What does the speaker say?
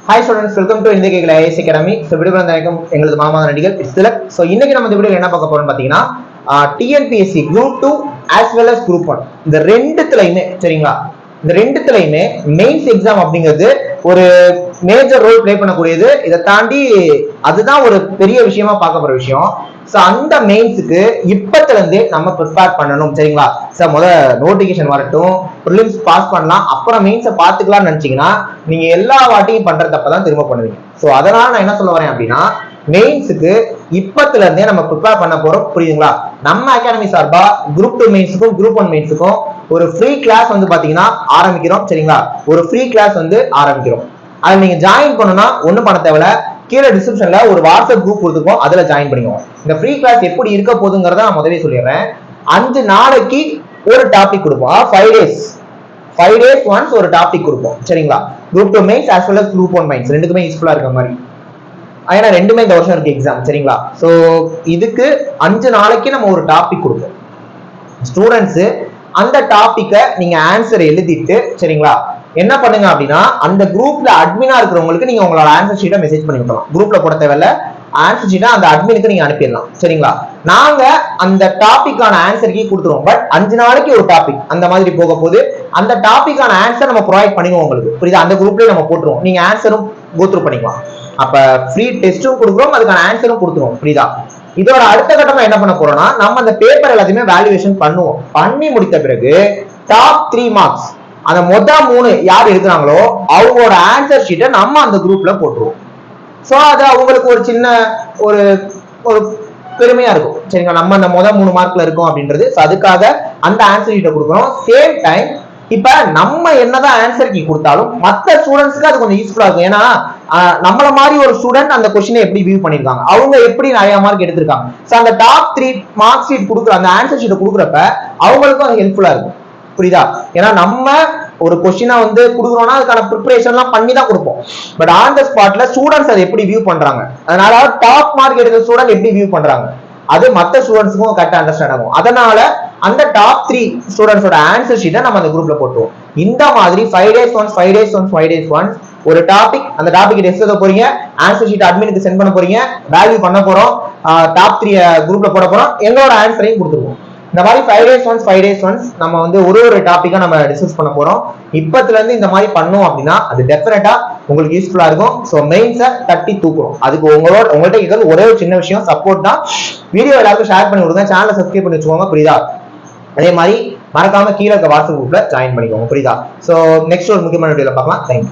Hi students, welcome to India IAS Academy. So video வந்திருக்கும் எங்களது மாமா நடிகர் இஸ்திலக். So இன்னைக்கு நம்ம இந்த வீடியோல என்ன பார்க்க போறோம்னு பாத்தீங்கன்னா TNPSC Group 2 as well as Group 1 இந்த ரெண்டுத்துலயுமே சரிங்களா, இந்த ரெண்டுத்துலயுமே மெயின்ஸ் எக்ஸாம் அப்படிங்கிறது ஒரு மேஜர் ரோல் பிளே பண்ணக்கூடியது. இதை தாண்டி அதுதான் ஒரு பெரிய விஷயமா பார்க்க போற விஷயம். சோ அந்த மெயின்ஸுக்கு இப்பத்துல இருந்தே நம்ம ப்ரிப்பேர் பண்ணணும் சரிங்களா. சார் நோட்டிபிகேஷன் வரட்டும், ப்ரிலிம்ஸ் பாஸ் பண்ணலாம், அப்புறம் மெயின்ஸை பாத்துக்கலாம்னு நினைச்சீங்கன்னா நீங்க எல்லா வாட்டியும் பண்றதப்பதான் திரும்ப பண்ணுவீங்க. சோ அதனால நான் என்ன சொல்ல வரேன் அப்படின்னா, மெயின்ஸுக்கு இப்பத்துல இருந்தே நம்ம ப்ரிப்பேர் பண்ண போறோம், புரியுதுங்களா. நம்ம அகாடமி சார்பா குரூப் 2 மெயின்ஸுக்கும் குரூப் 1 மெயின்ஸுக்கும் ஒரு ஃப்ரீ கிளாஸ் வந்து பாத்தீங்கன்னா ஆரம்பிக்கிறோம் சரிங்களா. ஒரு ஃப்ரீ கிளாஸ் வந்து ஆரம்பிக்கிறோம். அதை நீங்க ஜாயின் பண்ணணும்னா ஒண்ணும் பண்ண தேவையில்ல, கீழே டிஸ்கிரிப்ஷன்ல ஒரு வாட்ஸ்அப் குரூப் கொடுத்துருக்கோம், அதுல ஜாயின் பண்ணிக்கோங்க. இந்த ஃப்ரீ கிளாஸ் எப்படி இருக்க போகுதுங்கிறத நான் முதவே சொல்லிடுறேன். 5 நாளைக்கு ஒரு டாபிக் கொடுப்போம். 5 days ஒன்ஸ் ஒரு டாபிக் கொடுப்போம் சரிங்களா. Group 2 mains as well as group 1 mains ரெண்டுக்குமே யூஸ்ஃபுல்லா இருக்க மாதிரி. ஏன்னா ரெண்டுமே இந்த வருஷம் இருக்கு எக்ஸாம் சரிங்களா. சோ இதுக்கு 5 நாளைக்கு நம்ம ஒரு டாபிக் கொடுப்போம். ஸ்டூடெண்ட்ஸ் அந்த டாபிக்கை நீங்க ஆன்சர் எழுதிட்டு சரிங்களா என்ன பண்ணுங்க அப்படின்னா, அந்த குரூப்ல அட்மினா இருக்கிறவங்களுக்கு நீங்க உங்களோட ஆன்சர் ஷீட்டை மெசேஜ் பண்ணி விட்டலாம். குரூப்ல போட தேவையில்ல, ஆன்சர் ஷீட்டை அந்த அட்மினுக்கு நீங்க அனுப்பிடலாம் சரிங்களா. நாங்க அந்த டாபிக்கான ஆன்சர் கீ கொடுத்துருவோம். பட் 5 நாளைக்கு ஒரு டாபிக் அந்த மாதிரி போக போது அந்த டாபிக்கான ஆன்சர் நம்ம ப்ரொவைட் பண்ணிடுவோம் உங்களுக்கு, புரியுதா. அந்த குரூப்லயே நம்ம போட்டுருவோம், நீங்க ஆன்சரும் கோத்ரூ பண்ணிக்கலாம். அப்ப ஃப்ரீ டெஸ்டும் கொடுக்குறோம், அதுக்கான ஆன்சரும் கொடுத்துருவோம், புரியுதா. இதோட அடுத்த கட்டமா என்ன பண்ண போறோம்னா, நம்ம அந்த பேப்பர் எல்லாத்தையுமே வேல்யூவேஷன் பண்ணுவோம். பண்ணி முடித்த பிறகு டாப் 3 மார்க்ஸ் அந்த மொத்தம் 3 யார் எடுக்கிறாங்களோ அவங்களோட ஆன்சர் ஷீட்டை நம்ம அந்த குரூப்ல போட்டுருவோம். சோ அது அவங்களுக்கு ஒரு சின்ன ஒரு ஒரு பெருமையா இருக்கும் சரிங்களா. நம்ம அந்த மொதல் 3 மார்க்ல இருக்கோம் அப்படின்றது. அதுக்காக அந்த ஆன்சர் ஷீட்டை கொடுக்குறோம். சேம் டைம் இப்ப நம்ம என்னதான் ஆன்சர் கீ கொடுத்தாலும் மற்ற ஸ்டூடெண்ட்ஸ்க்கு அது கொஞ்சம் யூஸ்ஃபுல்லா இருக்கும். ஏன்னா நம்மள மாதிரி ஒரு ஸ்டூடெண்ட் அந்த கொஸ்டினை எப்படி வியூ பண்ணிருக்காங்க, அவங்க எப்படி நிறைய மார்க் எடுத்திருக்காங்க. சோ அந்த டாப் 3 மார்க் ஷீட் கொடுக்குற அந்த ஆன்சர் ஷீட்டை கொடுக்குறப்ப அவங்களுக்கும் அது ஹெல்ப்ஃபுல்லா இருக்கும், புரியுதா. ஏன்னா நம்ம ஒரு கொஸ்டினா வந்து கொடுக்குறோம்னா அதுக்கான ப்ரிப்பரேஷன் எல்லாம் பண்ணி தான் கொடுப்போம். பட் ஆன் த ஸ்பாட்ல ஸ்டூடெண்ட்ஸ் அதை எப்படி வியூ பண்றாங்க, அதனால டாப் மார்க் எடுக்கிற ஸ்டூடெண்ட் எப்படி வியூ பண்றாங்க அது மற்ற ஸ்டூடெண்ட்ஸ்க்கும் கரெக்டா அண்டர்ஸ்டாண்ட் ஆகும். அதனால அந்த டாப் 3 ஸ்டூடெண்ட்ஸோட ஆன்சர் ஷீட்டை நம்ம அந்த குரூப்ல போட்டுருவோம். இந்த மாதிரி 5 days ஒன்ஸ் ஒரு டாபிக், அந்த டாபிக் டெஸ்ட் எழுத போறீங்க, ஆன்சர் ஷீட் அட்மினுக்கு சென்ட் பண்ண போறீங்க, வேல்யூ பண்ண போறோம், டாப் 3 குரூப்ல போட போறோம், எங்களோட ஆன்சரையும் கொடுத்துருவோம். இந்த மாதிரி 5 days ஒன்ஸ் நம்ம வந்து ஒரு டாபிக்கா நம்ம டிஸ்கஸ் பண்ண போறோம். இப்பத்துல இருந்து இந்த மாதிரி பண்ணோம் அப்படின்னா அது டெஃபினட்டா உங்களுக்கு யூஸ்ஃபுல்லா இருக்கும். சோ மெயின்ஸை தட்டி தூக்குறோம். அதுக்கு உங்கள்கிட்ட இருக்கிறது ஒரே ஒரு சின்ன விஷயம், சப்போர்ட் தான். வீடியோ எல்லாருக்கும் ஷேர் பண்ணி விடுங்க, சேனலை சப்ஸ்கிரைப் பண்ணி வச்சுக்கோங்க, புரியுதா. அதே மாதிரி மறக்காம கீழே இருக்க வாட்ஸ்அப் குரூப்ல ஜாயின் பண்ணிக்கோங்க, புரியுதா. சோ நெக்ஸ்ட் ஒரு முக்கியமான வீடியோல பார்க்கலாம். தேங்க்யூ.